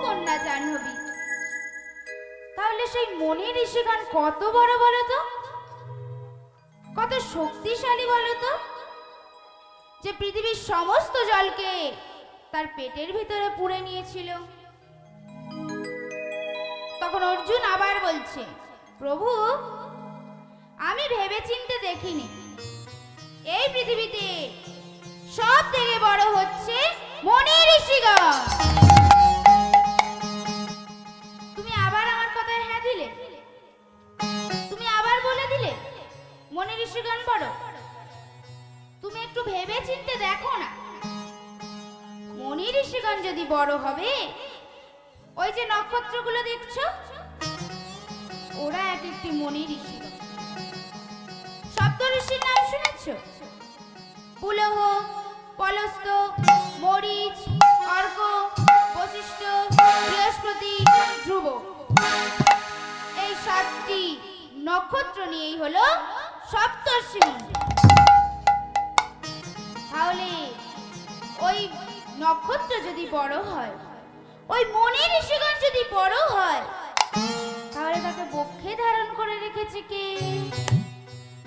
কন্যা জাহ্নবী। তাহলে সেই মনি ঋষিগণ কত বড় বলো তো, কত শক্তিশালী বলো তো, যে পৃথিবীর সমস্ত জলকে তার পেটের ভিতরে পুরে নিয়েছিল। তখন অর্জুন আবার বলছে, প্রভু আমি ভেবেচিন্তে দেখিনি, এই পৃথিবীতে সব থেকে বড় হচ্ছে মনি ঋষিগণ। তুমি আবার আমার কথায় হ্যাঁ দিলে, তুমি আবার বলে দিলে মনি ঋষিগণ বড়। তুমি একটু ভেবে চিন্তে দেখো না, মনি ঋষিগণ যদি বড় হবে, ওই যে নক্ষত্রগুলো দেখছো, ওরা এক একটি মনি ঋষিগণ। সপ্ত ঋষির নাম শুনেছো? পুলহ, পলস্ত, মরিচ, অর্ক, বশিষ্ঠ, বৃহস্পতি, ধ্রুব। এই 7টি নক্ষত্র নিয়েই হলো সপ্তর্ষিমণ্ডল। তাহলে ওই নক্ষত্র যদি বড় হয়, ওই মনি ঋষিগণ যদি বড় হয়, তাহলে তাকে বক্ষে ধারণ করে রেখেছে কে?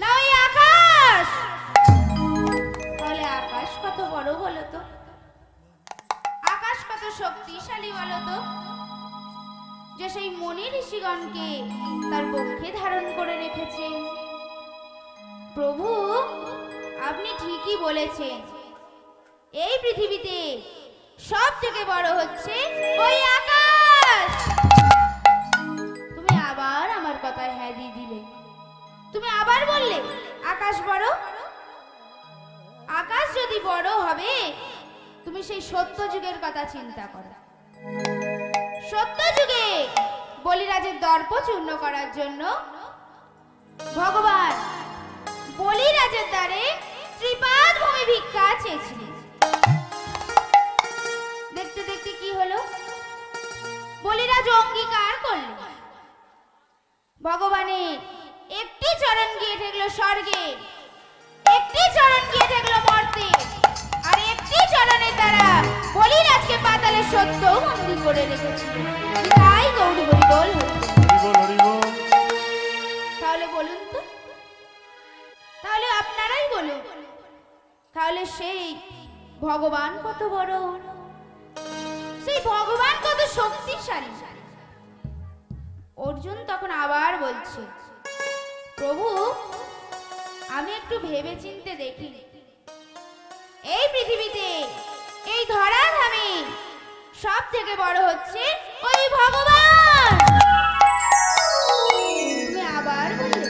না ওই আকাশ। তাহলে আকাশ কত বড় বলো তো, আকাশ কত শক্তিশালী বলো তো, যে সেই মনি ঋষিগণকে তার বক্ষে ধারণ করে রেখেছে। প্রভু আপনি ঠিকই বলেছেন, এই পৃথিবীতে সব থেকে বড় হচ্ছে ওই আকাশ। তুমি আবার আমার কথায় হ্যাঁ দিয়ে দিলে, তুমি আবার বললে আকাশ বড়। আকাশ যদি বড় হবে, তুমি সেই সত্য যুগের কথা চিন্তা করো। সত্য যুগে বলিরাজের দর্প চূর্ণ করার জন্য ভগবান বলিরাজের দ্বারে ত্রিপাদ ভূমি ভিক্ষা চেয়েছিলেন। দেখতে দেখতে কি হলো, বলিরাজ অঙ্গীকার করলেন। ভগবানের একটি চরণ গিয়ে ঠেকলো স্বর্গে, একটি চরণ গিয়ে ঠেকলো মর্তে, আর একটি চরণের দ্বারা বলিরাজকে পাতালে সত্য বন্দী করে রেখেছিল। তাই গৌরী হরি বল হরি বল। তাহলে বলুন তো, তাহলে আপনারাই বলুন, তাহলে সেই ভগবান কত বড়, সেই ভগবান কত শক্তিশালী। অর্জুন তখন আবার বলছে, প্রভু আমি একটু ভেবে চিন্তে দেখি, এই পৃথিবীতে এই ধরাধামে সব থেকে বড় হচ্ছে ওই ভগবান। তুমি আবার বললে,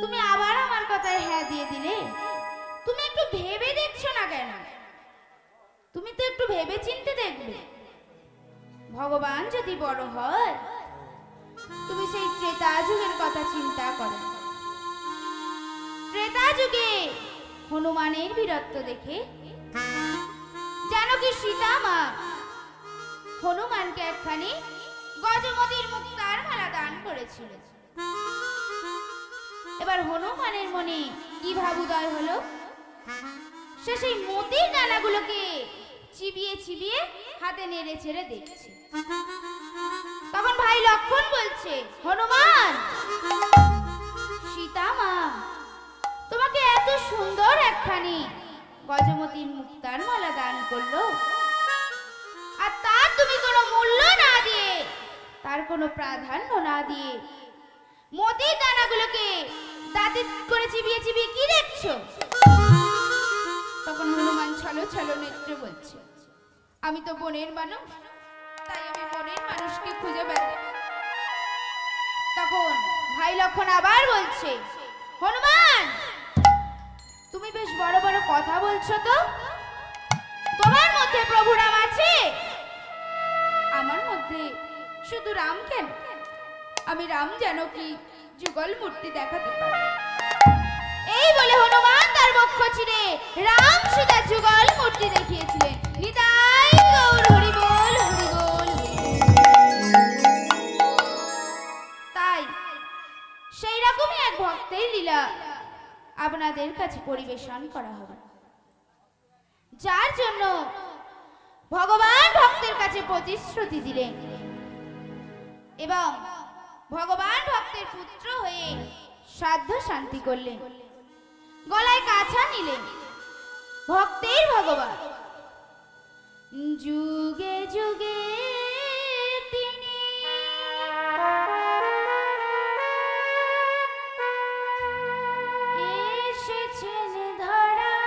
তুমি আবার আমার কথায় হ্যাঁ দিয়ে দিলে। তুমি একটু ভেবে দেখছো না কেন? তুমি তো একটু ভেবে চিন্তে দেখবে, ভগবান যদি বড় হয়, তুমি সেই ত্রেতা যুগের কথা চিন্তা করো। ত্রেতা যুগে হনুমানের বীরত্ব দেখে জানকী সীতা মা হনুমানকে একখানি গজমতির মুক্তার মালা দান করেছিল। এবার হনুমানের মনে কি ভাবুদয় হলো, সে সেই মতির দানাগুলোকে চিবিয়ে চিবিয়ে হাতে নেড়ে ছেড়ে দেখছে। তখন ভাই লক্ষণ বলছে, হনুমান সীতা মা তোমাকে এত সুন্দর একখানি গজমতির মুক্তার মালা দান করলো, আর তার তুমি কোনো মূল্য না দিয়ে, তার কোনো প্রাধান্য না দিয়ে মতির দানাগুলোকে দাঁতে করে চিবিয়ে চিবিয়ে কি দেখছো? তখন হনুমান ছলো ছলো নেত্রে বলছে, আমি তো বনের মানুষ, তাই আমি বনের মানুষকে খুঁজে বেড়াই। তখন ভাই লক্ষণ আবার বলছে, হনুমান তুমি বেশ বড় বড় কথা বলছো তো, তোমার মধ্যে প্রভু রাম আছে, আমার মধ্যে শুধু রাম কেন, আমি রাম জানকী যুগল মূর্তি দেখাতে পারি। এই বলে হনুমান তার বক্ষ চিরে রাম সীতার যুগল মূর্তি দেখিয়েছিলেন। নিতাই গৌর হরি বল হরি বল। তাই সেই রকমই এক ভক্তের লীলা আপনাদের কাছে পরিবেশন করা হবে, যার জন্য ভগবান ভক্তের কাছে প্রতিশ্রুতি দিলেন এবং ভগবান ভক্তের পুত্র হয়ে সাধ্য শান্তি করলেন, গলায় কাছা নিলেন। ভক্তের ভগবান যুগে যুগে তিনি এসেছেন ধরায়,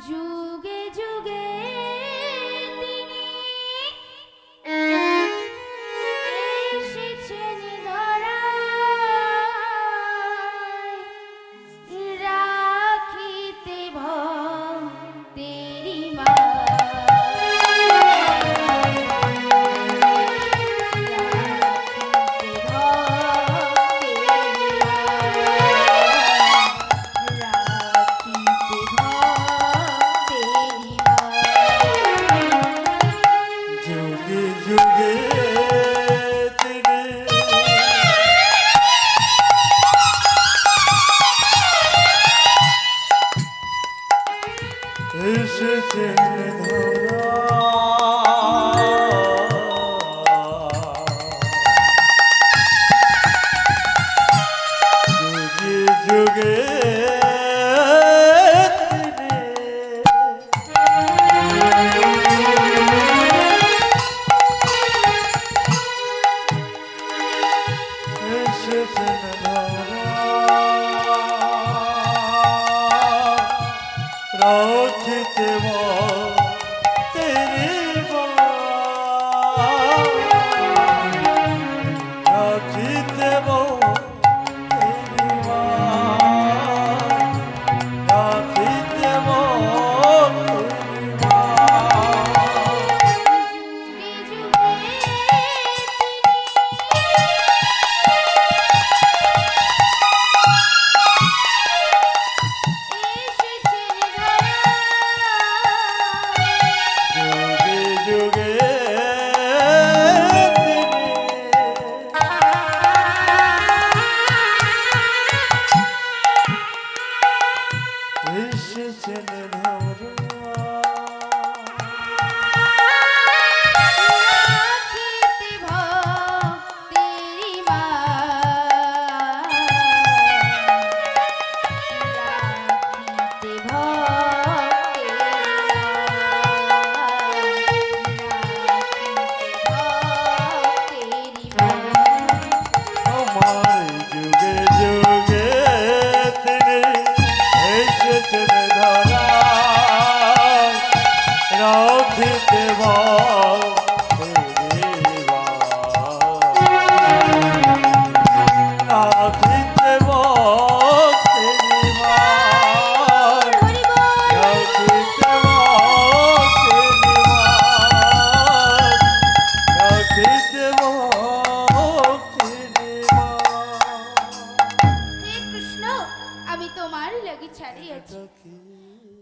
যুগে যুগে তিনি এসেছেন ধরায়, রাখিতে ভক্তেরি যুগে যুগে তিনি এসেছেন যুগে যুগে রাখিতে তেরি রাখিতে রাখিতে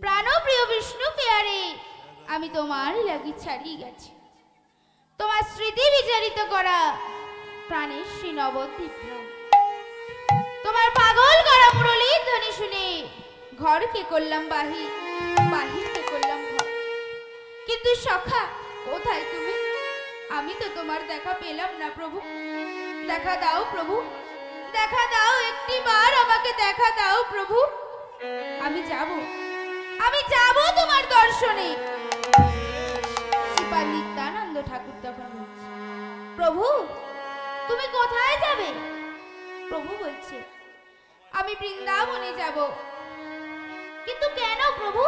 প্রাণপ্রিয় বিষ্ণু পেয়ারে, আমি তোমার লাগি ছাড়িয়ে গেছি। তোমার স্মৃতি বিচারিত করা প্রাণের শ্রী নবদ্বীপ, তোমার পাগল করা মুরলীর ধ্বনি শুনে ঘরকে করলাম বাহির, বাহিরকে করলাম ঘর। কিন্তু সখা, কোথায় তুমি? আমি তো তোমার দেখা পেলাম না প্রভু। দেখা দাও প্রভু, দেখা দাও, একটি বার আমাকে দেখা দাও প্রভু। আমি যাব, আমি যাব তোমার দর্শনে। শ্রীপাল নিত্যানন্দ ঠাকুর তখন বলছে, প্রভু তুমি কোথায় যাবে? প্রভু বলছে, আমি বৃন্দাবনে যাব। কিন্তু কেন প্রভু,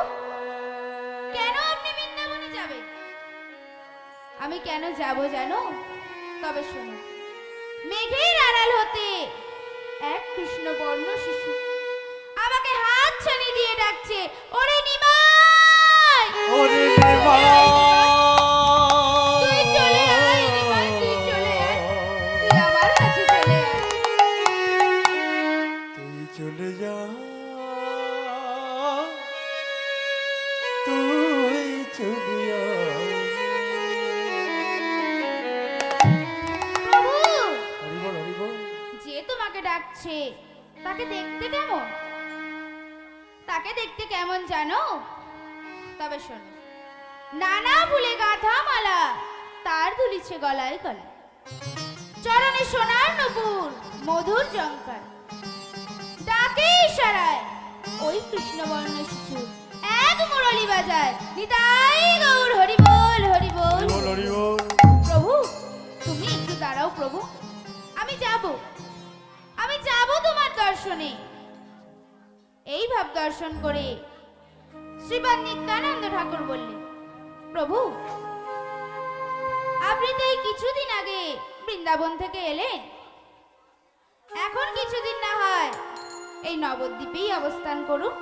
কেন আপনি বৃন্দাবনে যাবেন? আমি কেন যাব জানো? তবে শোনো। মেঘের আড়াল হতে এক কৃষ্ণবর্ণ শিশু আমাকে হাত ছানি দিয়ে ডাকছে, ওরে নিমাই, ওরে নিমাই, তুই চলে আয় নিমাই, তুই চলে আয়, তুই আমার কাছে চলে আয়। তুই চলে যা, তুই চলে আয়। প্রভু, হরি বল, হরি বল। যে তোমাকে ডাকছে তাকে দেখতে কেমন? দেখতে কেমন জানো? তবে শোনো, নানা ফুলে গাঁথা মালা, তার দুলিছে গলায় গলা, চরণে সোনার নুপুর, মধুর জঙ্কার, ডাকে ইশারায় ওই কৃষ্ণবর্ণ শিশু এক মুরলি বাজায়, নিতাই গৌর হরি বল হরি বল। হরি বল, হরি বল। প্রভু, তুমি একটু দাঁড়াও প্রভু, আমি যাব তোমার দর্শনে। এই ভাব দর্শন করে শ্রীপাদ নিত্যানন্দ ঠাকুর বললেন, প্রভু, আপনি তো এই কিছুদিন আগে বৃন্দাবন থেকে এলেন, এখন কিছুদিন না হয় এই নবদ্বীপেই অবস্থান করুন,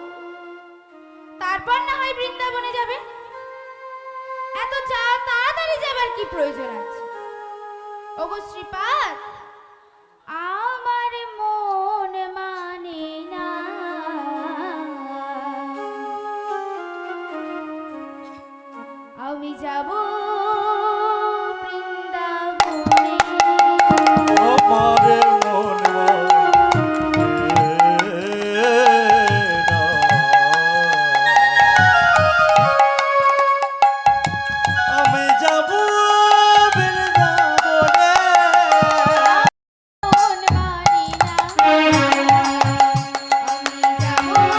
তারপর না হয় বৃন্দাবনে যাবেন। এত তাড়াতাড়ি যাবার কি প্রয়োজন আছে? ওগো শ্রীপাদ, আমার মন মানে না, আমি যাব বৃন্দাবনে। আমারে মন আমি যাব বৃন্দাবনে। মন মানে না, আমি যাব বৃন্দাবনে।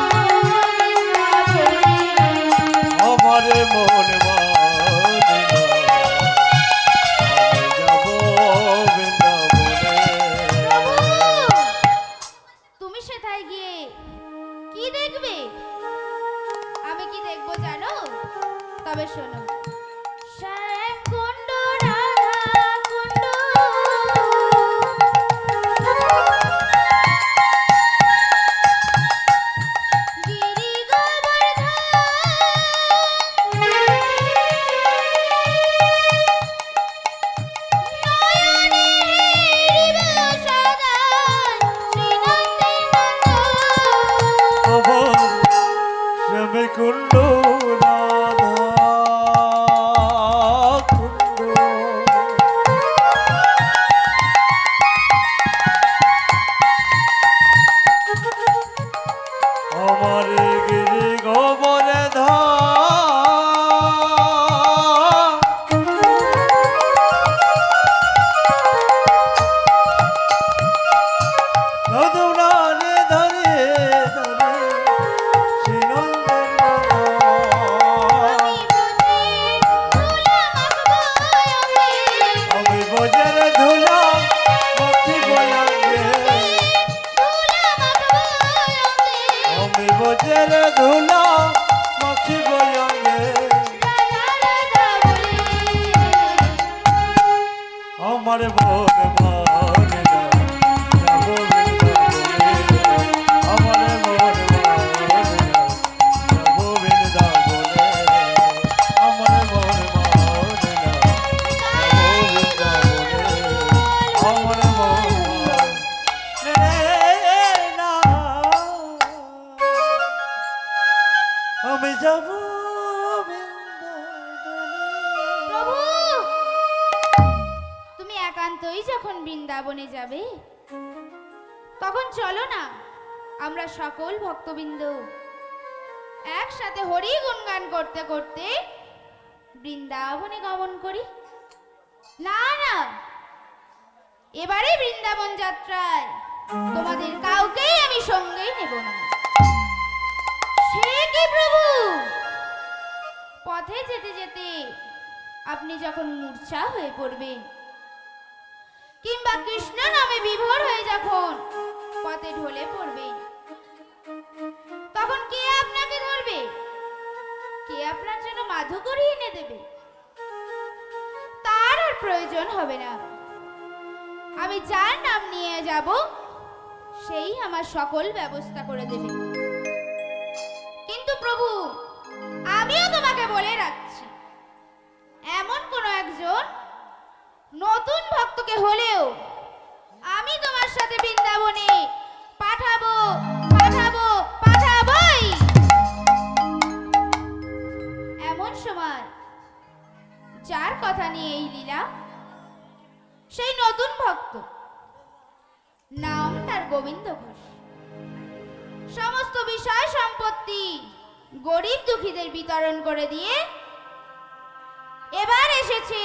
আমারে মন মানে না, আমি যাব বৃন্দাবনে। তুমি সেথায় গিয়ে কি দেখবে? আমি কি দেখবো জানো? তবে শোনো, শ্যাম কুণ্ড, রাধা কুণ্ড, গিরি আমার শ্যামে কুণ্ড, রাধা কুণ্ড। আমার গিরি গোবরে ধরে ধরে ধরে শ্রীনন্দের আমি বজের ধুলা মতি বয়াঙ্গে, আমি বজের ধুলা মতি বয়াঙ্গে। আমার মন মানে না, যাব বৃন্দাবনে। আমার মন মানে না, যাব বৃন্দাবনে। আমার মন মানে না, যাব বৃন্দাবনে। আমার মন মানে না, আমি যাব প্রভু, তুমি একান্তই যখন বৃন্দাবনে যাবে, তখন চলো না আমরা সকল ভক্তবৃন্দ একসাথে হরি গুণগান করতে করতে বৃন্দাবনে গমন করি। না না, এবারে বৃন্দাবন যাত্রায় তোমাদের কাউকেই আমি সঙ্গেই নেব না। সে কি প্রভু, পথে যেতে যেতে আপনি যখন মূর্ছা হয়ে পড়বেন, কিংবা কৃষ্ণ নামে বিভোর হয়ে যখন পথে ঢলে পড়বেন, তখন কে আপনাকে ধরবে? কে আপনার জন্য মাধু করিয়ে এনে দেবে? তার আর প্রয়োজন হবে না। আমি যার নাম নিয়ে যাব, সেই আমার সকল ব্যবস্থা করে দেবে। কিন্তু প্রভু, আমিও তোমাকে বলে রাখছি, এমন কোন একজন নতুন ভক্তকে হলেও আমি তোমার সাথে বৃন্দাবনে পাঠাবো পাঠাবো পাঠাবোই। এমন সময় যার কথা নিয়ে এই লীলা, সেই নতুন ভক্ত, নাম তার গোবিন্দ ঘোষ, সমস্ত বিষয় সম্পত্তি ভক্তি গরিব দুঃখীদের বিতরণ করে দিয়ে এবার এসেছে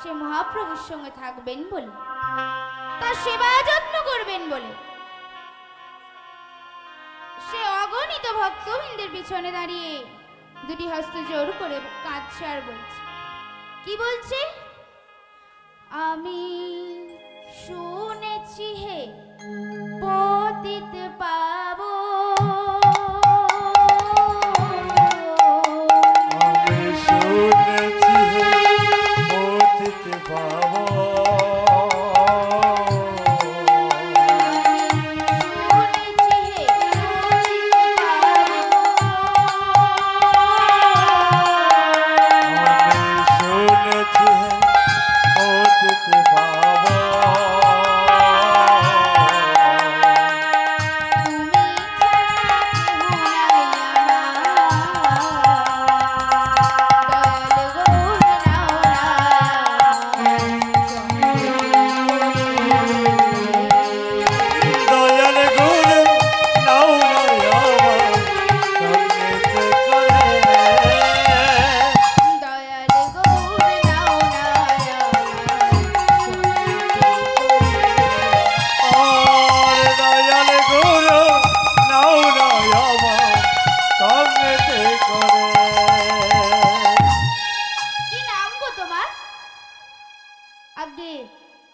সে মহাপ্রভুর সঙ্গে থাকবেন বলে, তার সেবা যত্ন করবেন বলে। সে অগণিত ভক্তবৃন্দের পিছনে দাঁড়িয়ে দুটি হস্ত জোর করে কাঁদছে আর বলছে, কি বলছে? আমি শুনেছি হে পতিত পাবো, আমি শুনেছি পতিত পাবো, শুনেছি হে পতিত পাবো।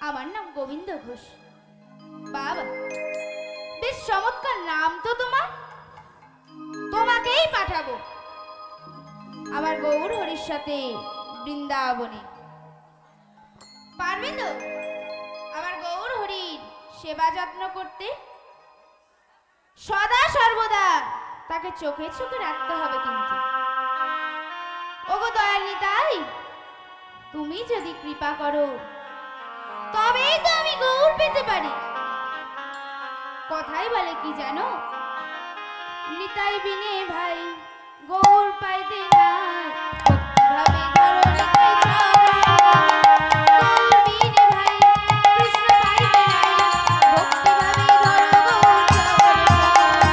আমার নাম গোবিন্দ ঘোষ। বাবা, বেশ চমৎকার নাম তো তোমার। তোমাকেই পাঠাবো আমার গৌর হরির সাথে বৃন্দাবনে। পারবে তো আমার গৌর হরির সেবা যত্ন করতে? সদা সর্বদা তাকে চোখে চোখে রাখতে হবে কিন্তু। ওগো দয়াল নিতাই, তুমি যদি কৃপা করো তবেই তো আমি গৌর পেতে পারি। কথাই বলে কি জানো, নিতাই বিনে ভাই গৌর পাইতে নাই, ভাবে ধরো নিতাই ছাড়া। গৌর বিনে ভাই কৃষ্ণ পাইতে নাই, ভক্তি ভাবে ধরো গৌর ছাড়া।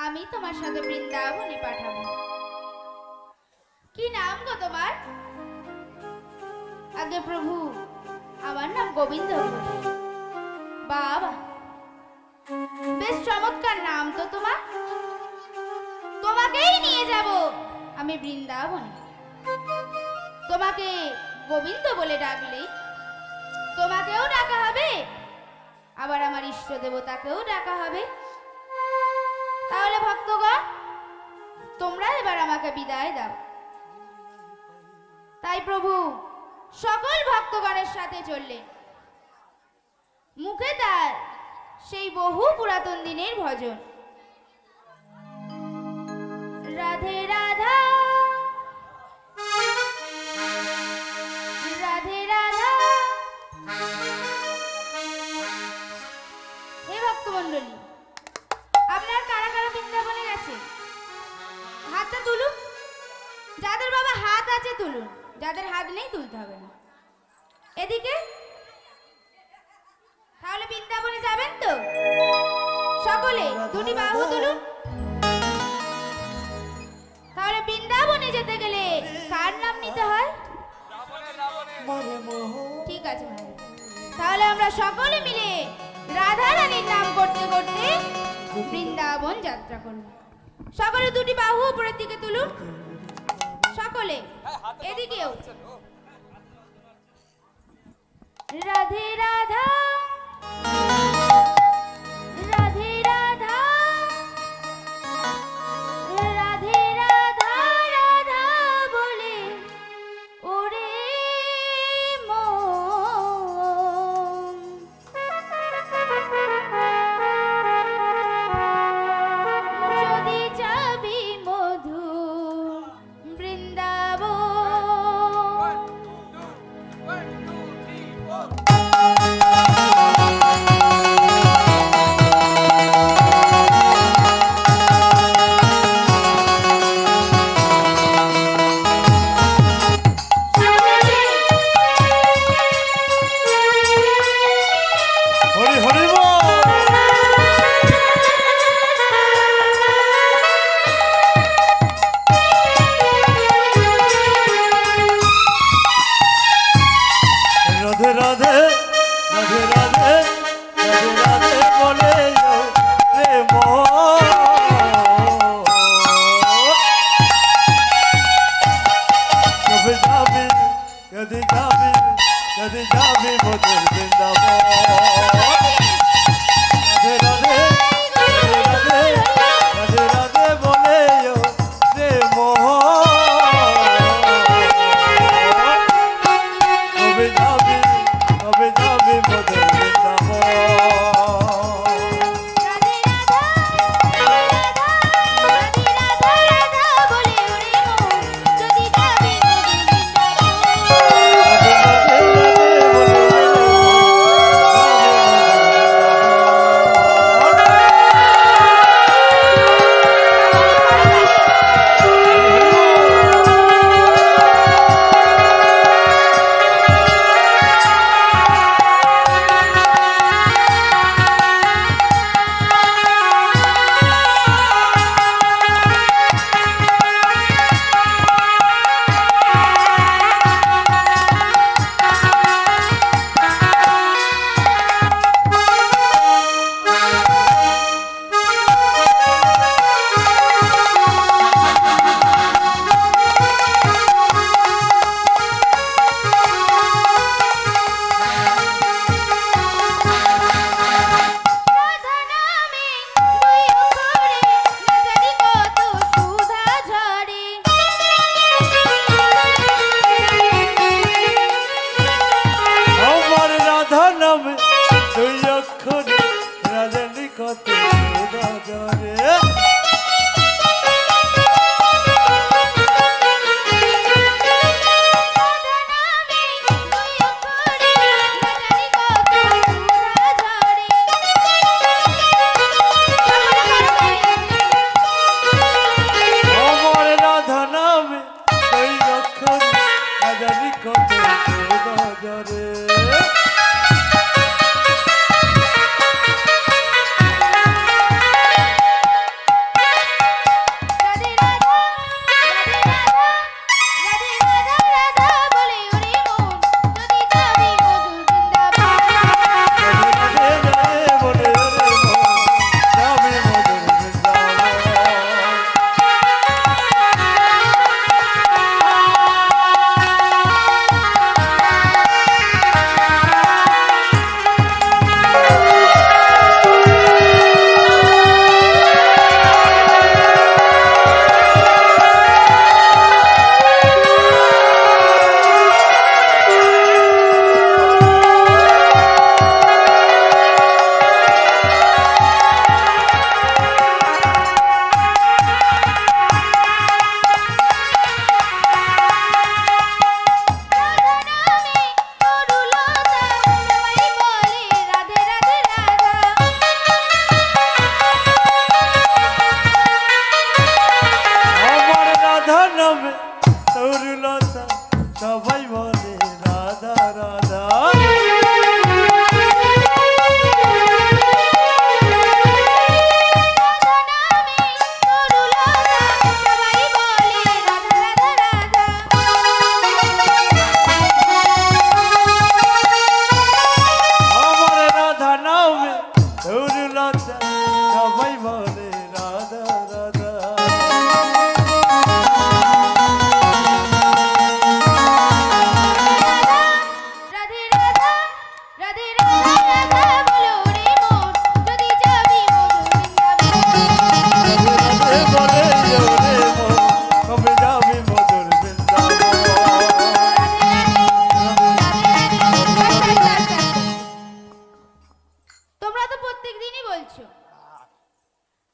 আমি তোমার সাথে বৃন্দাবনে পাঠাবো। কি নাম গো তোমার? আগে প্রভু, আমার নাম গোবিন্দ ঘোষ। বাবা, বেশ চমৎকার নাম তো তোমার। তোমাকেই নিয়ে যাব আমি বৃন্দাবনে। তোমাকে গোবিন্দ বলে ডাকলে তোমাকেও ডাকা হবে, আবার আমার ইষ্ট দেবতাকেও ডাকা হবে। তাহলে ভক্তগণ, তোমরা এবার আমাকে বিদায় দাও। তাই প্রভু সকল ভক্তগণের সাথে চললেন। মুখে তার সেই বহু পুরাতন দিনের ভজন, রাধে রাধা রাধে রাধা। হে ভক্তমণ্ডলী, আপনার কারা কারা বৃন্দাবনে গেছে? হাতটা তুলুন। যাদের বাবা হাত আছে তুলুন, যাদের হাত নেই তুলতে হবে না। এদিকে, তাহলে বৃন্দাবনে যাবেন তো? সকলে দুটি বাহু তুলুন। তাহলে বৃন্দাবনে যেতে গেলে কার নাম নিতে হয়? ঠিক আছে ভাই, তাহলে আমরা সকলে মিলে রাধা রানীর নাম করতে করতে বৃন্দাবন যাত্রা করব। সকলে দুটি বাহু উপরের দিকে তুলুন। সকলে এদিকেও। রাধে রাধা রাধে রাধা। কত সুদাজরে আমার রাধা নামে ওই রক্ষণ না জানি কত সুদাজরে সবাই বলে রাধা রাধা আমার রাধা নামে তরুলতা সবাই বলে রাধা রাধা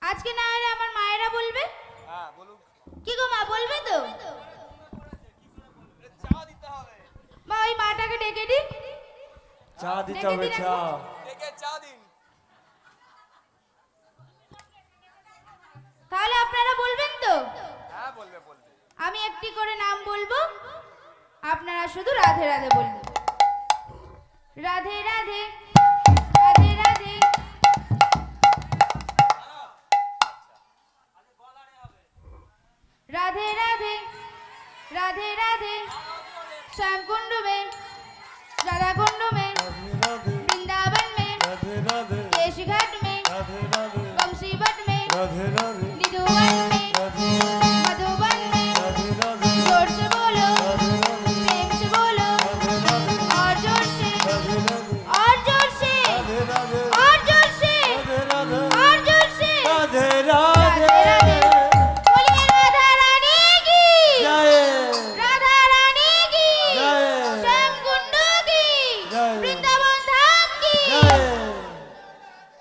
আজকে না হলে আমার মায়েরা বলবে কি গো মা বলবে তো মা ওই মাটাকে ডেকে দি চা দিতে হবে চা তাহলে আপনারা বলবেন তো আমি একটি করে নাম বলবো আপনারা শুধু রাধে রাধে বলবেন রাধে রাধে রাধে রাধে राधे राधे राधे राधे श्याम कुंड में राधा कुंड में वृंदावन में केश घाट में वंशी भट्ट में निधुवन में मधुबन में जोर से बोलो प्रेम से बोलो और जोर से और जोर से और जोर से और जोर से राधे राधे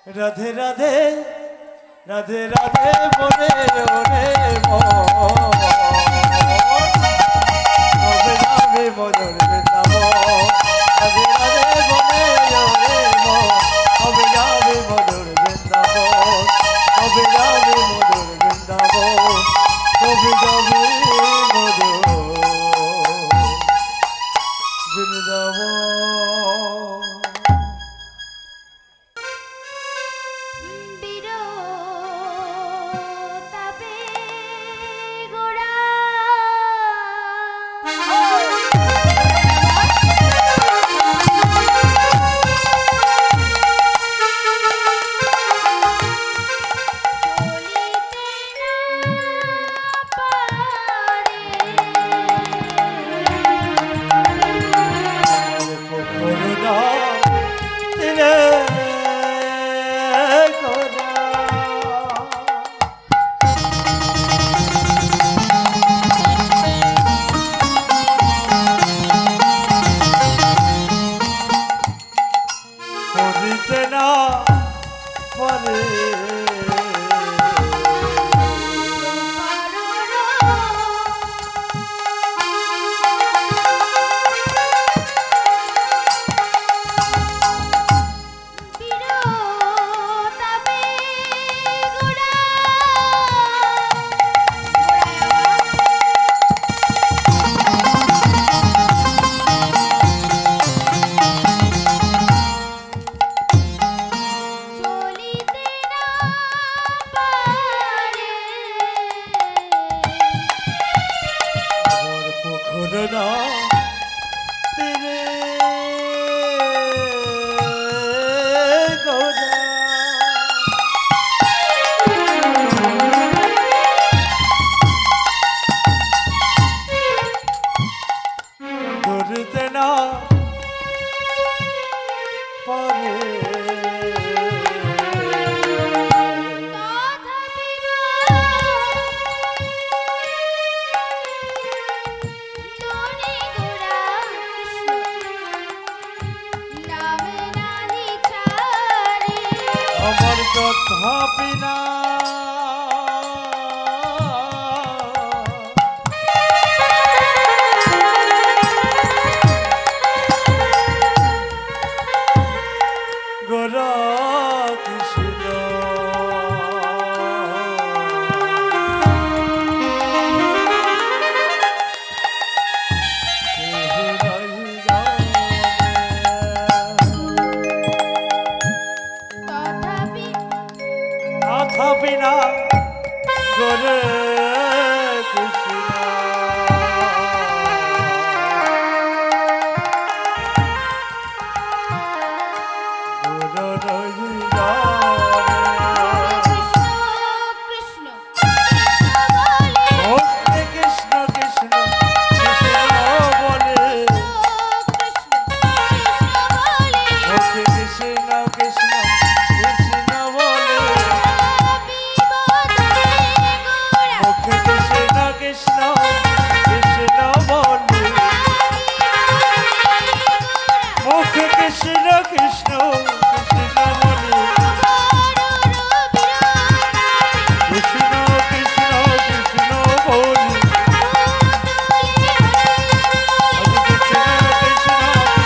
राधे राधे राधे राधे बोले ओरे मोरे राधे मधुर बिंदाबो राधे राधे बोले ओरे मोरे राधे मधुर बिंदाबो राधे राधे मधुर बिंदाबो कभी कभी मधुर बिंदाबो বিনা গোরা কৃষ্ণ তথাপি নাথ বিনা গোরে কৃষ্ণ গোর রহিলা কৃষ্ণ কৃষ্ণ বলে হরে কৃষ্ণ কৃষ্ণ কৃষ্ণ বলে হরে কৃষ্ণ কৃষ্ণ কৃষ্ণ বলে মুখে কৃষ্ণ কৃষ্ণ কৃষ্ণ বলে মুখে কৃষ্ণ কৃষ্ণ কৃষ্ণ বলে কৃষ্ণ কৃষ্ণ কৃষ্ণ বলে হরে কৃষ্ণ কৃষ্ণ কৃষ্ণ বলে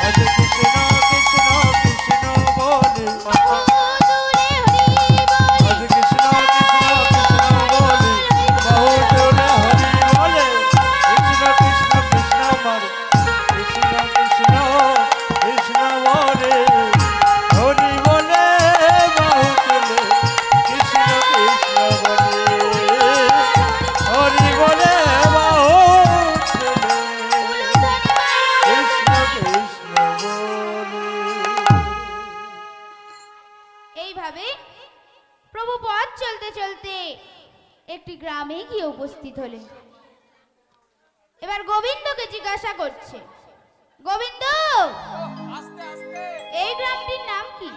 হরে কৃষ্ণ কৃষ্ণ কৃষ্ণ বলে হরে কৃষ্ণ কৃষ্ণ কৃষ্ণ বলে বহুদূরে হরি বলে কৃষ্ণ কৃষ্ণ কৃষ্ণ বলে কৃষ্ণ কৃষ্ণ কৃষ্ণ বলে হরি বলে বহুদূরে কৃষ্ণ কৃষ্ণ বলে হরি বলে বহুদূরে কৃষ্ণ কৃষ্ণ বলে। এইভাবে প্রভু পথ চলতে চলতে একটি গ্রামে গিয়ে উপস্থিত হলেন। এবার গোবিন্দকে জিজ্ঞাসা করছে, গোবিন্দ আস্তে আস্তে এই গ্রামটির নাম কি?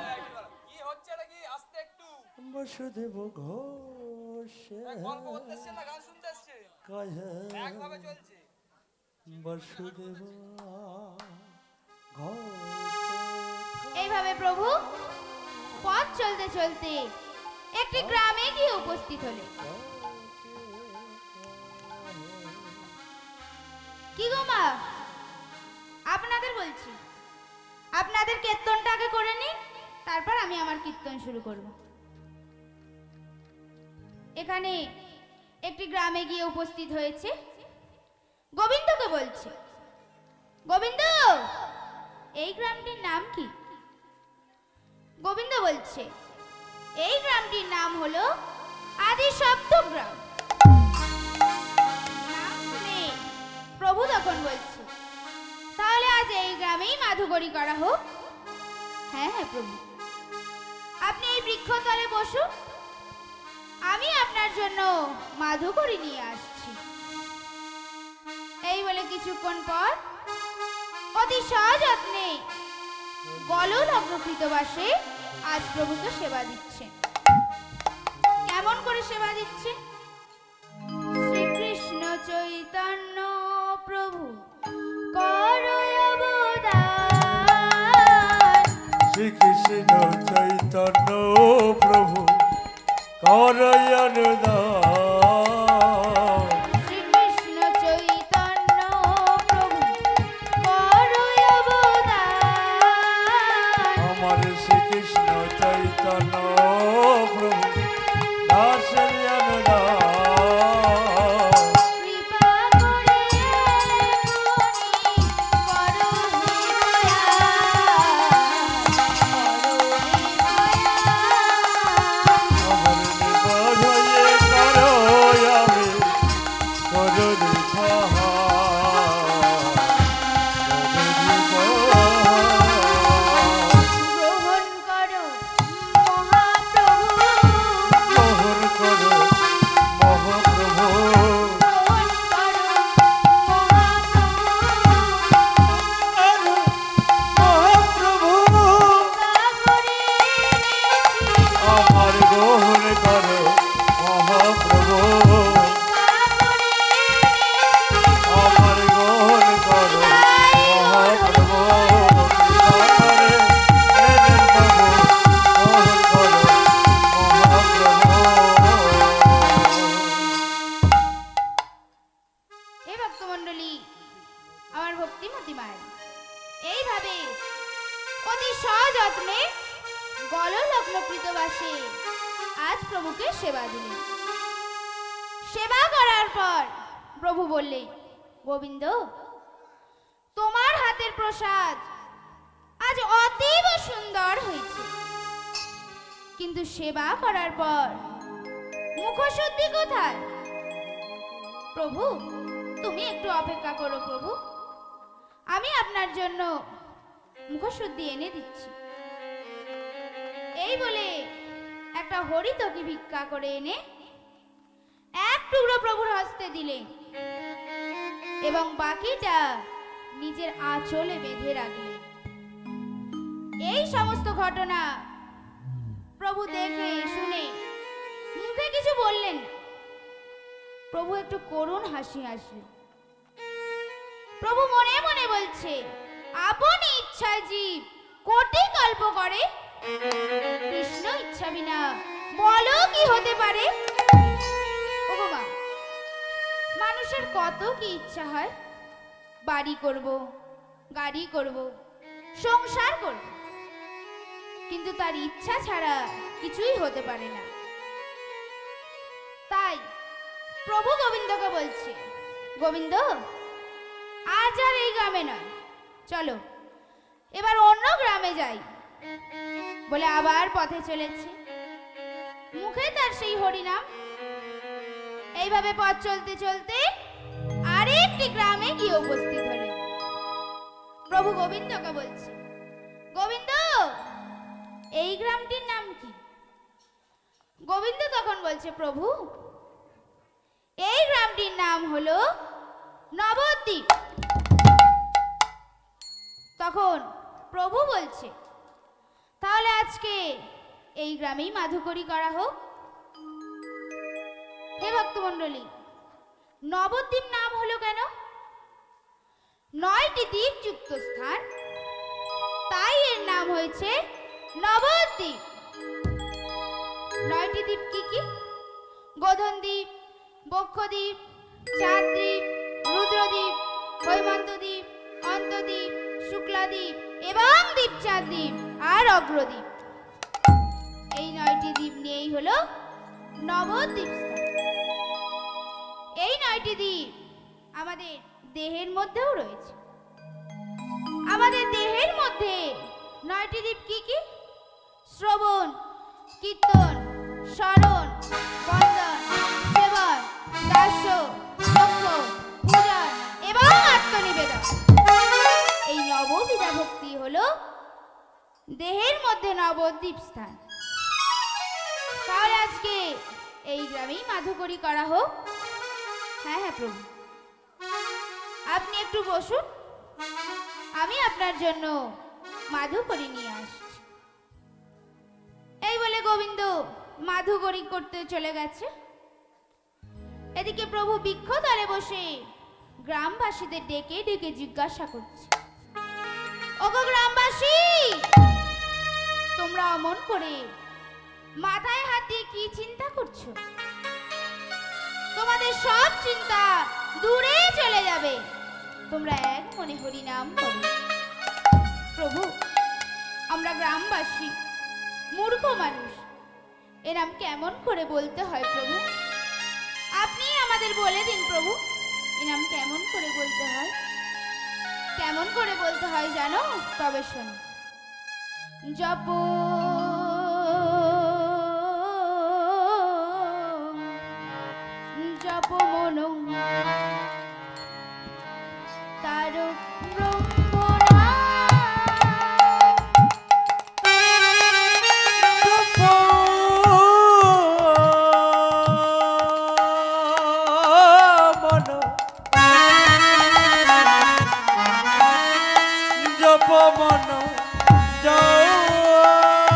কি হচ্ছে নাকি আস্তে একটু বসুদেব ঘোষ গল্প করতে এসছে না গান শুনতে এসছে কহে একভাবে চলছে বসুদেব ঘোষ এইভাবে প্রভু পথ চলতে চলতে একটি গ্রামে গিয়ে উপস্থিত হলেন। কি গো মা, আপনাদের বলছি আপনাদের কীর্তনটা আগে করে নিন, তারপর আমি আমার কীর্তন শুরু করব। এখানে একটি গ্রামে গিয়ে উপস্থিত হয়েছে, গোবিন্দকে বলছে, গোবিন্দ এই গ্রামটির নাম কি? গোবিন্দ বলছে এই গ্রামটির নাম হলো আদি সপ্তগ্রাম। নাম শুনে প্রভু তখন বলছে, তাহলে আজ এই গ্রামেই মাধুকরী করা হোক। হ্যাঁ হ্যাঁ প্রভু, আপনি এই বৃক্ষতলে বসুন, আমি আপনার জন্য মাধুকরী নিয়ে আসছি। এই বলে কিছুক্ষণ পর অতি সযত্নে গললগ্নকৃত বাসে আজ প্রভুকে সেবা দিচ্ছে। কেমন করে সেবা দিচ্ছে? শ্রীকৃষ্ণ চৈতন্য প্রভু করো অবদান, শ্রীকৃষ্ণ চৈতন্য প্রভু করয় অনুদান শ্রীকৃষ্ণ চৈতন্য প্রভু করো অবদান, আমার শ্রীকৃষ্ণ চৈতন্য প্রভু দাসের অনুদান কৃপা করে করো হে গ্রহণ করো অতি সযত্নে গললগ্ন প্রীতবাসে আজ প্রভুকে সেবা দিলেন। সেবা করার পর প্রভু বললেন, গোবিন্দ, তোমার হাতের প্রসাদ আজ অতীব সুন্দর হয়েছে, কিন্তু সেবা করার পর মুখশুদ্ধি কোথায়? প্রভু, তুমি একটু অপেক্ষা করো প্রভু, আমি আপনার জন্য মুখশুদ্ধি এনে দিচ্ছি। এই বলে একটা হরিতকি ভিক্ষা করে এনে এক টুকরো প্রভুর হস্তে দিলেন এবং বাকিটা নিজের আঁচলে বেঁধে রাখলেন। এই সমস্ত ঘটনা প্রভু দেখে শুনে মুখে কিছু বললেন না। প্রভু একটু করুণ হাসি হাসলেন। প্রভু মনে মনে বলছে, আপনি ইচ্ছায় জীব কোটি কল্প করে, কৃষ্ণ ইচ্ছা বিনা বলো কি হতে পারে? ওগো মা, মানুষের কত কি ইচ্ছা হয়, বাড়ি করব, গাড়ি করব, সংসার করব, কিন্তু তার ইচ্ছা ছাড়া কিছুই হতে পারে না। তাই প্রভু গোবিন্দকে বলছে, গোবিন্দ, আজ আর এই গ্রামে নয়, চলো এবার অন্য গ্রামে যাই বলে আবার পথে চলেছে। মুখে তার সেই হরিনাম। এইভাবে পথ চলতে চলতে আরেকটি গ্রামে গিয়ে উপস্থিত হলেন। প্রভু গোবিন্দকে বলছে, গোবিন্দ, এই গ্রামটির নাম কি? গোবিন্দ তখন বলছে, প্রভু, এই গ্রামটির নাম হলো নবদ্বীপ। তখন প্রভু বলছে, তাহলে আজকে এই গ্রামেই মাধুকরী করা হোক। হে ভক্তমণ্ডলী, নবদ্বীপ নাম হলো কেন? 9টি দ্বীপ যুক্ত স্থান, তাই এর নাম হয়েছে নবদ্বীপ। 9টি দ্বীপ কি কি? গোধন দ্বীপ, বক্ষদ্বীপ, চাঁদদ্বীপ, রুদ্রদ্বীপ, হৈমন্তদ্বীপ, অন্তদ্বীপ, শুক্লাদ্বীপ এবং দীপচাঁদ দ্বীপ আর অগ্রদ্বীপ। এই 9টি দ্বীপ নিয়েই হলো নবদ্বীপ স্থান। এই 9টি দ্বীপ আমাদের দেহের মধ্যেও রয়েছে। আমাদের দেহের মধ্যে 9টি দ্বীপ কি কি? শ্রবণ, কীর্তন, স্মরণ, বন্দন, সেবন, দাস্য, যজ্ঞ, পূজন এবং আত্মনিবেদন। এই নববিধা ভক্তি হলো দেহের মধ্যে নবদ্বীপ স্থান। তাহলে আজকে এই গ্রামেই মাধুকরী করা হোক। হ্যাঁ হ্যাঁ প্রভু, আপনি একটু বসুন, আমি আপনার জন্য মাধুকরী নিয়ে আসছি। এই বলে গোবিন্দ মাধুকরী করতে চলে গেছে। এদিকে প্রভু বৃক্ষতলে বসে গ্রামবাসীদের ডেকে ডেকে জিজ্ঞাসা করছে, ওগো গ্রামবাসী, তোমরা অমন করে মাথায় হাত দিয়ে কি চিন্তা করছো? তোমাদের সব চিন্তা দূরে চলে যাবে, তোমরা এক মনে হরি নাম করো। প্রভু, আমরা গ্রামবাসী মূর্খ মানুষ, এ নাম কেমন করে বলতে হয় প্রভু? আপনি আমাদের বলে দিন প্রভু, এ নাম কেমন করে বলতে হয়? কেমন করে বলতে হয় জানো? তবে শোনো। জপ জপ মন তার মন যাও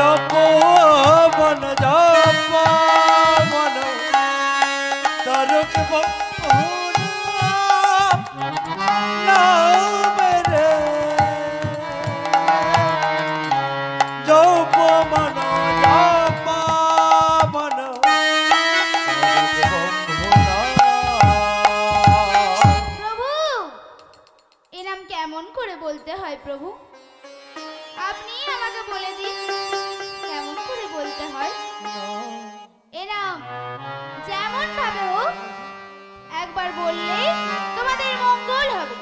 জপ মন জপ মন তারক বন্ধন নামে রে জপ মন জপ মন তারক বন্ধন। প্রভু, এ নাম কেমন করে বলতে হয় প্রভু? আপনি আমাকে বলে দিন কেমন করে বলতে হয়। এ নাম যেমন ভাবে হোক একবার বললে তোমাদের মঙ্গল হবে।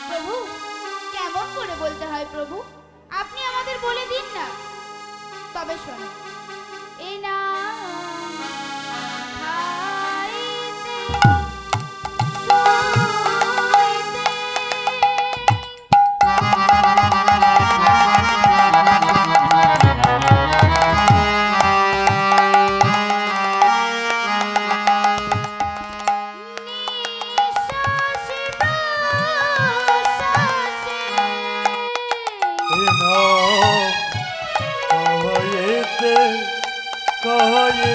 প্রভু, কেমন করে বলতে হয় প্রভু? আপনি আমাদের বলে দিন না। তবে শোনো, এ নাম খাইতে কহিতে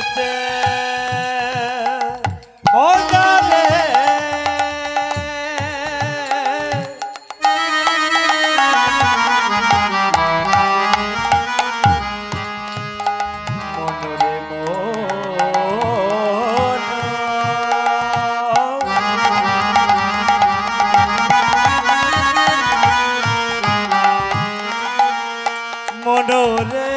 মজারে মনরে মনরে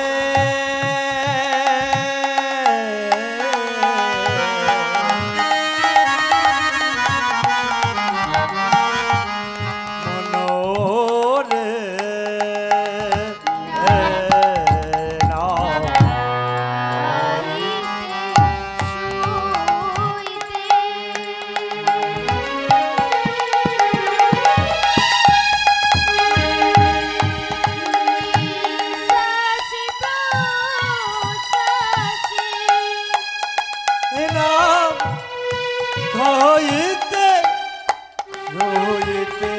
খাইতে রইতে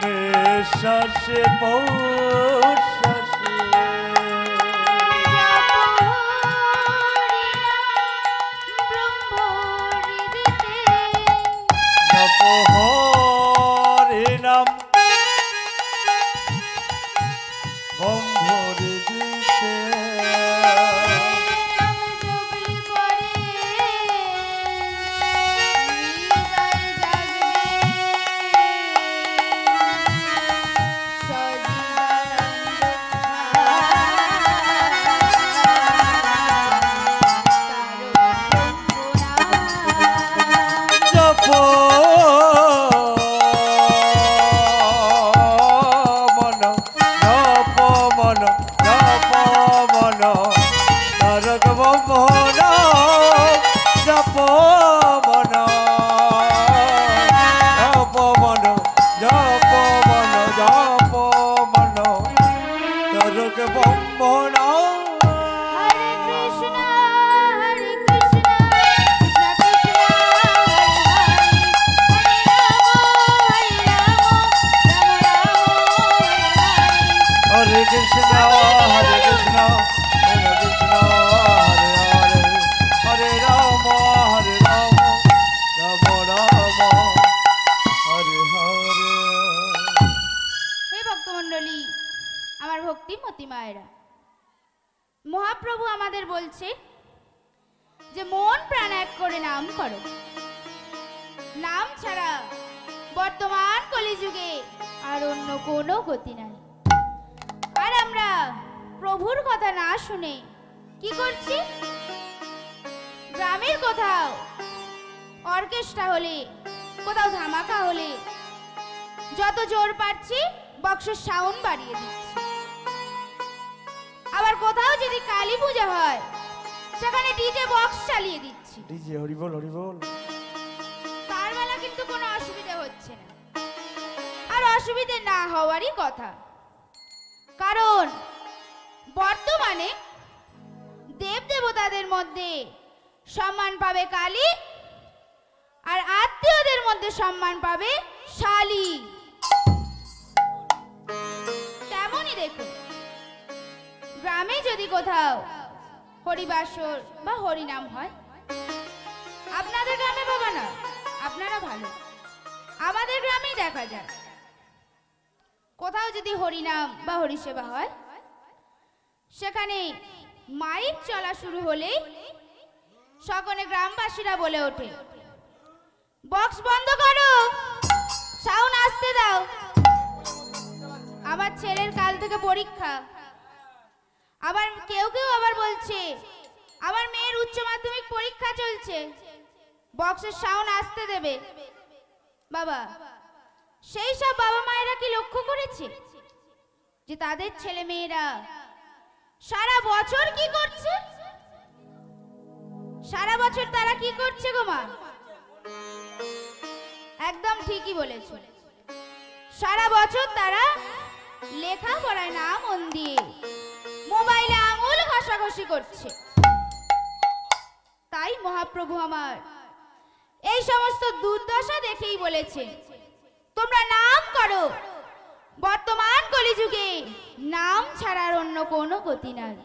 নিঃশ্বাসে পৌঁছাসে জপ হরি নাম ব্রহ্মরি দিতে জপ মন জপ মন জপ মন তারক বন্ধন জপ মন জপ মন জপ মন জপ মন তারক বন্ধন। হরে কৃষ্ণ হরে কৃষ্ণ কৃষ্ণ কৃষ্ণ হরে হরে হরে রাম হরে রাম হরে রাম রাম রাম হরে হরে। হে ভক্তমণ্ডলী, আমার ভক্তিমতী মায়েরা, মহাপ্রভু আমাদের বলছে যে মন প্রাণ এক করে নাম করো। নাম ছাড়া বর্তমান কলিযুগে আর অন্য কোনো গতি নাই। আর আমরা প্রভুর কথা না শুনে কি করছি? গ্রামের কোথাও অর্কেস্ট্রা হলে, কোথাও ধামাকা হলে যত জোর পাচ্ছি বক্সের সাউন্ড বাড়িয়ে দিচ্ছি। আবার কোথাও যদি কালী পূজা হয় সেখানে ডিজে বক্স চালিয়ে দিচ্ছি। ডিজে হরিবল হরিবল। তার বেলা কিন্তু কোনো অসুবিধা হচ্ছে না, আর অসুবিধে না হওয়ারই কথা। কারণ বর্তমানে দেব দেবতাদের মধ্যে সম্মান পাবে কালী, আর আত্মীয়দের মধ্যে সম্মান পাবে শালী। তেমনই দেখুন, গ্রামে যদি কোথাও হরিবাসর বা হরিনাম হয়, আপনাদের গ্রামে বাবা না, আপনারা ভালো, আমাদের গ্রামেই দেখা যায় কোথাও যদি হরিনাম বা হরিসেবা হয়, সেখানে মাইক চলা শুরু হলেই সকলে গ্রামবাসীরা বলে ওঠে, বক্স বন্ধ করো, সাউন্ড আসতে দাও, আমার ছেলের কাল থেকে পরীক্ষা। আবার কেউ কেউ আবার বলছে, আমার মেয়ের উচ্চ মাধ্যমিক পরীক্ষা চলছে, বক্সের সাউন্ড আসতে দেবে। বাবা, সেই সব বাবা মায়েরা কি লক্ষ্য করেছে যে তাদের ছেলে মেয়েরা সারা বছর কি করছে? সারা বছর তারা কি করছে গো মা? একদম ঠিকই বলেছ, সারা বছর তারা লেখাপড়ায় না মন দিয়ে মোবাইলে আঙুল ঘষাঘষি করছে। তাই মহাপ্রভু আমার এই সমস্ত দুর্দশা দেখেই বলেছে, তোমরা নাম করো, বর্তমান কলিযুগে নাম ছাড়ার অন্য কোনো গতি নাই।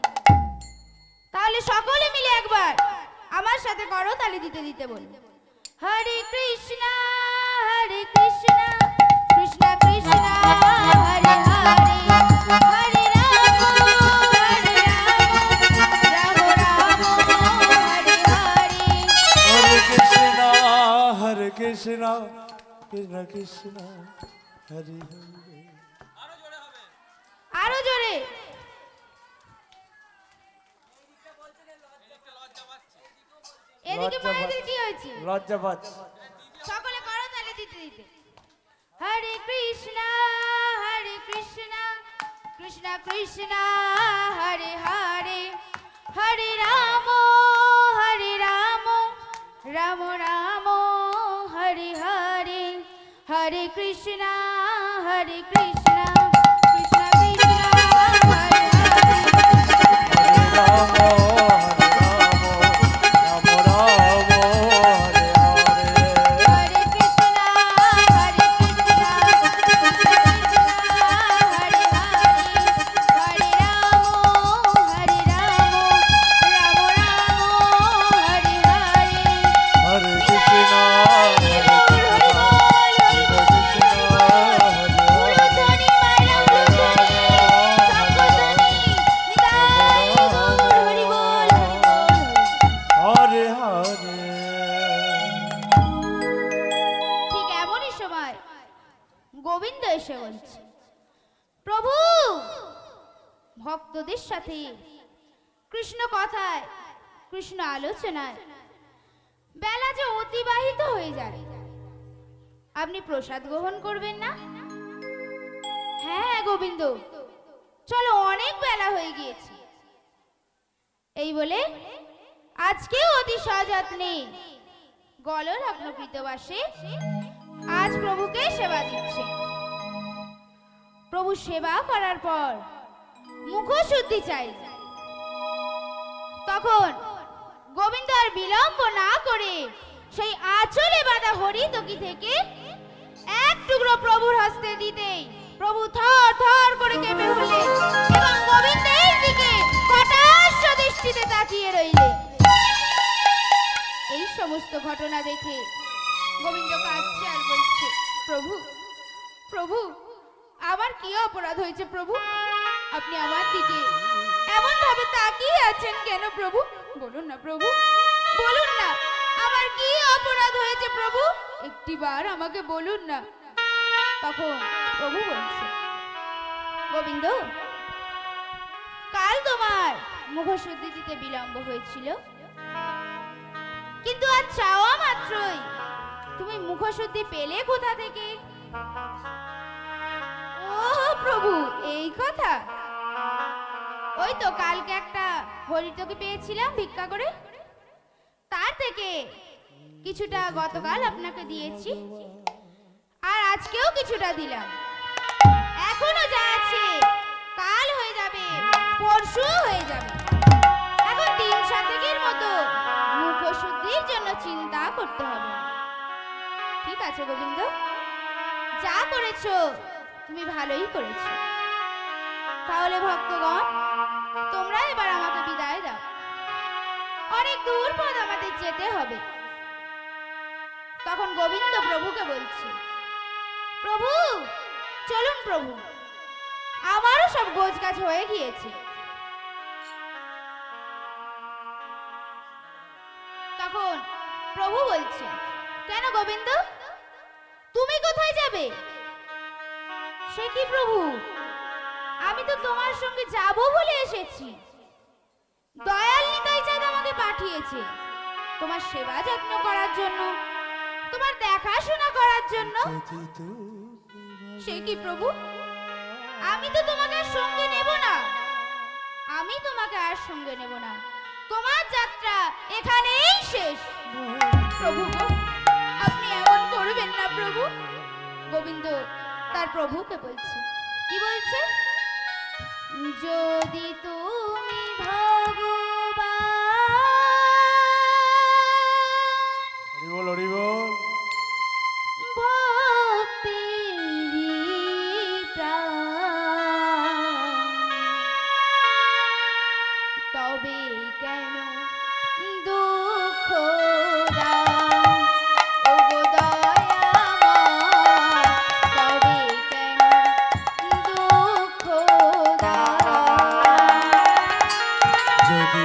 তাহলে সকলে মিলে একবার আমার সাথে করো, তালি দিতে দিতে বল, হরে কৃষ্ণ কৃষ্ণ কৃষ্ণ হরে হরে, হরে রাম হরে রাম, রাম রাম হরে হরে। হরে কৃষ্ণ হরে কৃষ্ণ কৃষ্ণ কৃষ্ণ হরে হরে। আরো জোরে। এদিকে মায়েদের কি হয়েছে? লজ্জা পাচ্ছে। সকলে করো তালে দিতে দিতে, হরে কৃষ্ণ কৃষ্ণ কৃষ্ণ হরে হরে, হরে রাম রাম রাম হরে হরে, হরে কৃষ্ণ কৃষ্ণ কৃষ্ণ হরে হরে। রাম রাম রাম রাম হরে হরে। হরে কৃষ্ণ কৃষ্ণ কৃষ্ণ হরে হরে, হরে রাম রাম হরে হরে। হরে কৃষ্ণ হরে হরে হরে। ঠিক এমনই সময় গোবিন্দ এসে বলছে, প্রভু ভক্তদের সাথে কৃষ্ণ কথায় কৃষ্ণ আলোচনায় বেলা যে অতিবাহিত হয়ে যায়, আপনি প্রসাদ গ্রহণ করবেন না? হ্যাঁ গোবিন্দ, চলো, অনেক বেলা হয়ে গিয়েছে। এই বলে আজকেও অতি সযত্নে গলরত্ন কৃতবাসে আজ প্রভুকে সেবা দিচ্ছে। প্রভু সেবা করার পর মুখশুদ্ধি চাই। তখন গোবিন্দ আর বিলম্ব না করে সেই আঁচলে বাঁধা হরিতকি থেকে এক টুকরো প্রভুর হস্তে দিতেই প্রভু থর থর করে কেঁপে উঠলেন এবং গোবিন্দের দিকে কটাক্ষ দৃষ্টিতে তাকিয়ে রইলেন। এই সমস্ত ঘটনা দেখে গোবিন্দ কাঁদছে আর বলছে, প্রভু প্রভু, আমার কি অপরাধ হয়েছে প্রভু? আপনি আমার দিকে এমন ভাবে তাকিয়ে আছেন কেন প্রভু? বলুন না প্রভু, বলুন না, আমার কি অপরাধ হয়েছে প্রভু? একটিবার আমাকে বলুন না। তখন প্রভু বলছে, গোবিন্দ, কাল তোমার মুখশুদ্ধি দিতে বিলম্ব হয়েছিল, কিন্তু আজ চাওয়া মাত্রই তুমি মুখশুদ্ধি পেলে কোথা থেকে? ও প্রভু, এই কথা। ওই তো কালকে একটা হরিতকি পেয়েছিলাম ভিক্ষা করে, তার থেকে কিছুটা গতকাল আপনাকে দিয়েছি, আর আজকেও কিছুটা দিলাম। এখনো যা আছে কাল হয়ে যাবে, পরশু হয়ে যাবে। এখন 3 শতকের মতো মুখ বলির জন্য চিন্তা করতে হবে না। ঠিক আছে গোবিন্দ, যা করেছো তুমি ভালোই করেছো। তাহলে ভক্তগণ, তোমরা এবার আমাকে বিদায় দাও, অনেক দূর পথ আমাদের যেতে হবে। তখন গোবিন্দ প্রভুকে বলছে, প্রভু চলুন প্রভু, আমারও সব গোছ গাছ হয়ে গিয়েছে। তখন প্রভু বলছে, কেন গোবিন্দ, তুমি কোথায় যাবে? সে কি প্রভু, আমি তো তোমার সঙ্গে যাব বলে এসেছি। দয়াল নিতাই চাঁদ আমাকে পাঠিয়েছে তোমার সেবা যত্ন করার জন্য, তোমার দেখাশোনা করার জন্য। সে কি প্রভু, আমি তো তোমাকে আর সঙ্গে নেব না, আমি তোমাকে আর সঙ্গে নেব না, তোমার যাত্রা এখানেই শেষ। প্রভু গো, আপনি এমন করবেন না প্রভু। গোবিন্দ তার প্রভুকে বলছে, কি বলছে, যদি তুমি ভগবান হরি বল, হরি বল। ভক্তির প্রাণ, তবে কেন দুঃখ দাও, ওগো দয়াময়, তবে কেন দুঃখ দাও। যদি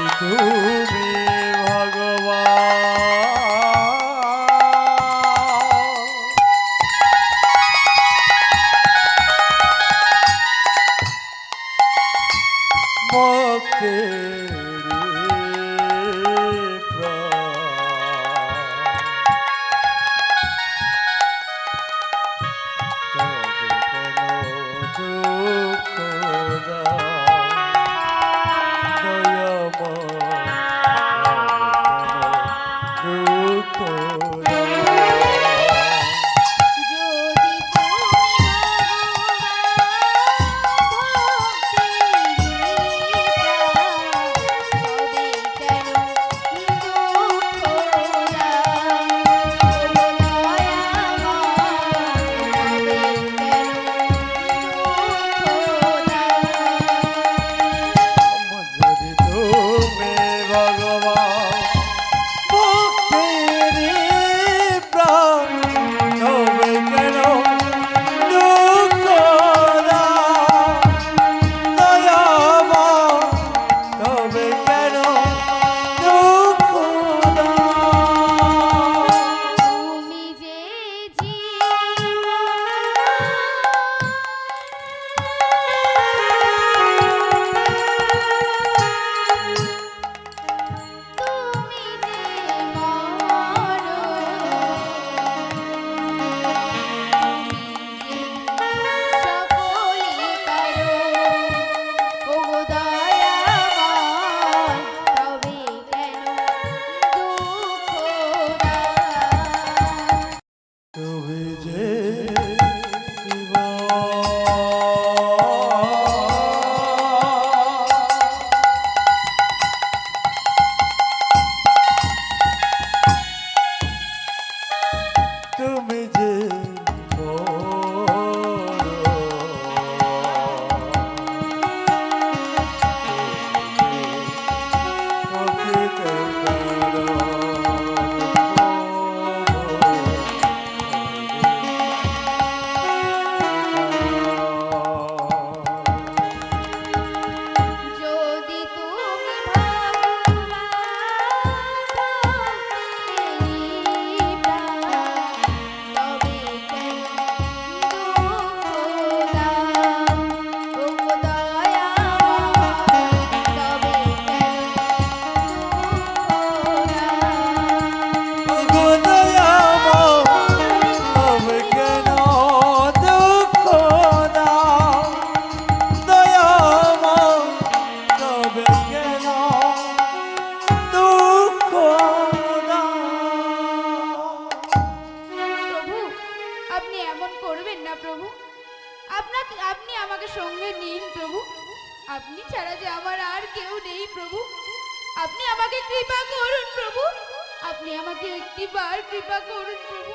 আমাকে একটিবার কৃপা করুন প্রভু।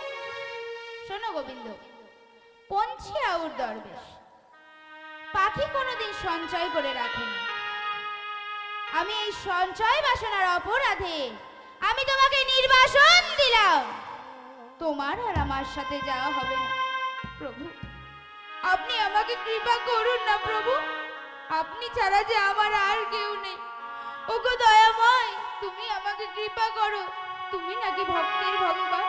শোনো গোবিন্দ, পঞ্চী আউর দরবেশ, পাখি কোনোদিন সঞ্চয় করে রাখে না। আমি এই সঞ্চয় বাসনার অপরাধে আমি তোমাকে নির্বাসন দিলাম। তোমার আর আমার সাথে যাওয়া হবে না প্রভু। আপনি আমাকে কৃপা করুন না প্রভু। আপনি ছাড়া যে আমার আর কেউ নেই। ওগো দয়াময়, তুমি আমাকে কৃপা করো। তুমি নাকি ভক্তের ভগবান,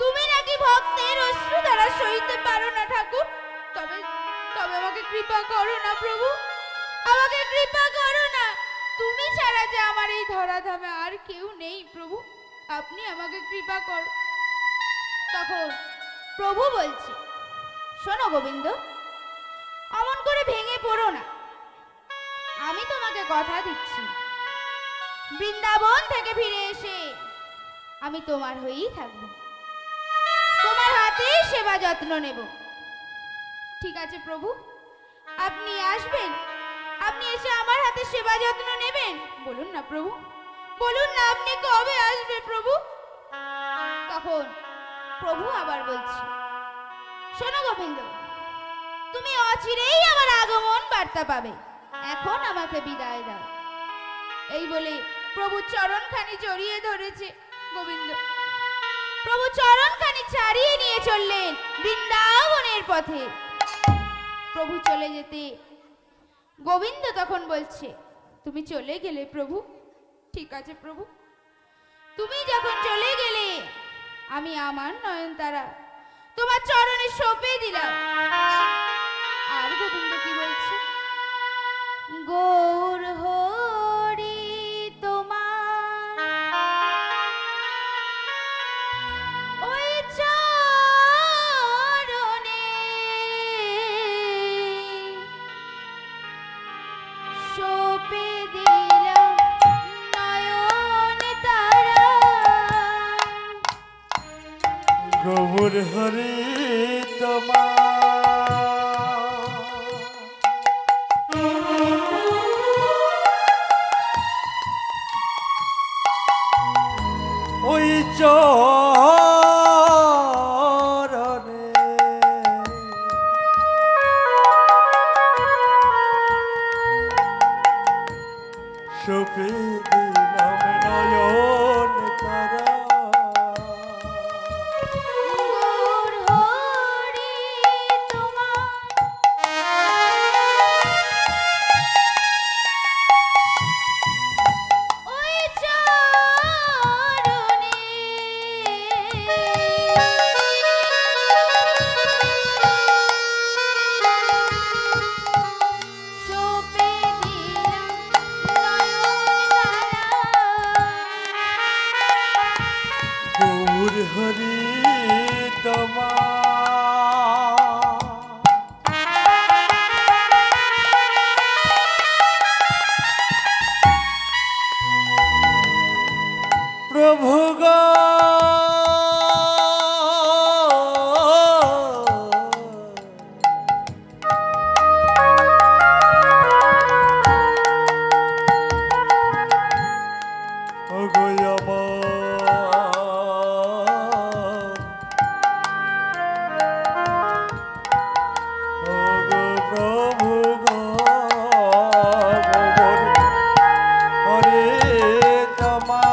তুমি নাকি ভক্তের অশ্রু দ্বারা সইতে পারো না ঠাকুর। তবে তবে আমাকে কৃপা করো না প্রভু, আমাকে কৃপা করো না। তুমি ছাড়া যে আমার এই ধরাধামে আর কেউ নেই প্রভু, আপনি আমাকে কৃপা করো। তখন প্রভু বলছে, শোনো গোবিন্দ, অমন করে ভেঙে পড়ো না। আমি তোমাকে কথা দিচ্ছি, বৃন্দাবন থেকে ফিরে এসে আমি তোমার হয়েই থাকবো, তোমার হাতেই সেবা যত্ন নেব। ঠিক আছে প্রভু, আপনি আসবেন, আপনি এসে আমার হাতে সেবা যত্ন নেবেন। বলুন না প্রভু, বলুন না আপনি কবে আসবে প্রভু। তখন প্রভু আবার বলছে, শোনো গোবিন্দ, তুমি অচিরেই আমার আগমন বার্তা পাবে, এখন আমাকে বিদায় দাও। এই বলে প্রভু চরণখানি জড়িয়ে ধরেছে গোবিন্দ। প্রভু চরণখানি ছাড়িয়ে নিয়ে চললেন বৃন্দাবনের পথে। প্রভু চলে যেতে গোবিন্দ তখন বলছে, তুমি চলে গেলে প্রভু, ঠিক আছে প্রভু, তুমি যখন চলে গেলে আমি আমার নয়নতারা তোমার চরণে সঁপে দিলাম। আর গোবিন্দ কি বলছে, গৌর হরি তোমার ওই চরণে সঁপে দিলাম নয়ন তারা। গৌর হরি তোমার ওই চরণে সঁপে দিলাম নয়ন তারা। গৌর হরি তোমার ওই চরণে সঁপে দিলাম নয়ন তারা। গৌর হরি তোমার প্রভু গো ওগো আমার, ওগো প্রভু গো, গৌর হরি তোমার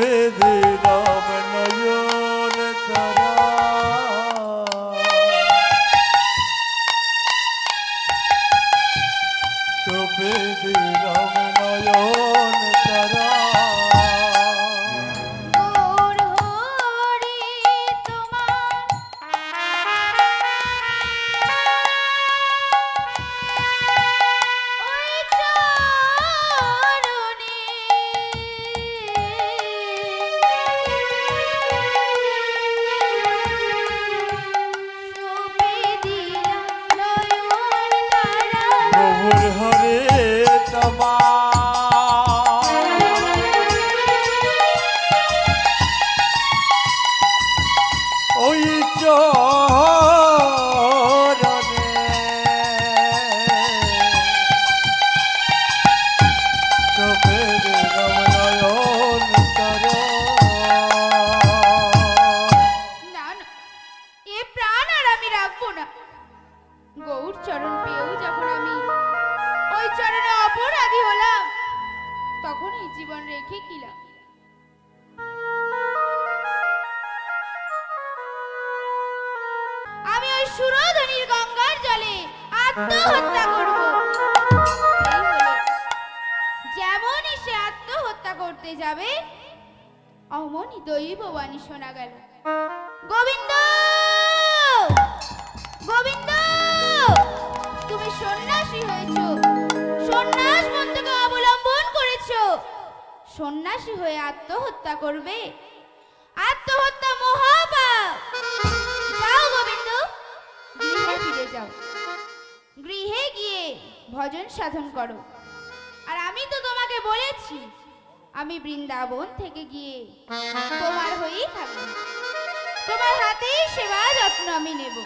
দিলাম নয়ন তারা চোপে দিলাম নয়ন তারা গৌর হরি তোমার ওই চরণে শোভে দিলাম নয়ন তারা। প্রভুর হরে তোমার ওই চরণে চোখে দিলাম নয়ন তারা না না, এ প্রাণ আর আমি রাখবো না। গৌর চরণ পেয়েও যখন আমি ওই চরণে অপরাধী হলাম, তখন এই জীবন রেখে কিলাম। আমি ওই সুরধনির গঙ্গার জলে আত্মহত্যা করব। এই হলো, যেমনই সে আত্মহত্যা করতে যাবে, অমনি দৈববাণী শোনা গেল, গোবিন্দ গোবিন্দ, তুমি সন্ন্যাসী হয়েছো, সন্ন্যাস মন্ত্রকে অবলম্বন করেছো, সন্ন্যাসী হয়ে আত্মহত্যা করবে, আত্মহত্যা মহাপাপ। যাও গোবিন্দ, গৃহে ফিরে যাও, গৃহে গিয়ে ভজন সাধন করো। আর আমি তো তোমাকে বলেছি, আমি বৃন্দাবন থেকে গিয়ে তোমার হয়েই থাকবো, তোমার হাতেই সেবা যত্ন আমি নেব।